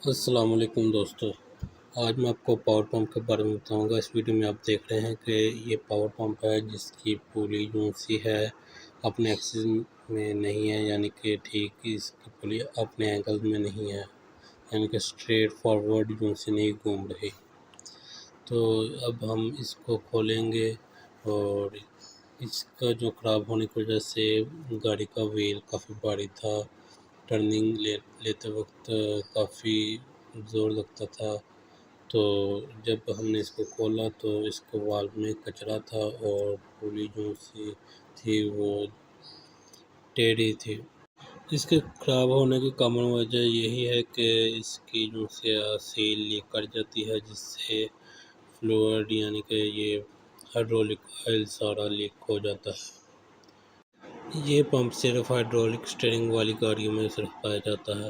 السلام علیکم دوستو، آج میں آپ کو پاور پمپ کے بارے میں بتاؤں گا۔ اس ویڈیو میں آپ دیکھ رہے ہیں کہ یہ پاور پمپ ہے جس کی پولی جو سی ہے اپنے ایکسس میں نہیں ہے، یعنی کہ ٹھیک اس کی پولی اپنے اینگل میں نہیں ہے، یعنی کہ اسٹریٹ فارورڈ جو سی نہیں گھوم رہی۔ تو اب ہم اس کو کھولیں گے اور اس کا جو خراب ہونے کی وجہ سے گاڑی کا ویل کافی بھاری تھا، ٹرننگ لیتے وقت کافی زور لگتا تھا۔ تو جب ہم نے اس کو کھولا تو اس کے والو میں کچرا تھا اور پولی جو سی تھی وہ ٹیڑھی تھی۔ اس کے خراب ہونے کی کامن وجہ یہی ہے کہ اس کی جو سیل لیک کر جاتی ہے، جس سے فلوئڈ یعنی کہ یہ ہائیڈرولک آئل سارا لیک ہو جاتا ہے۔ یہ پمپ صرف ہائیڈرولک اسٹیئرنگ والی گاڑیوں میں صرف پایا جاتا ہے۔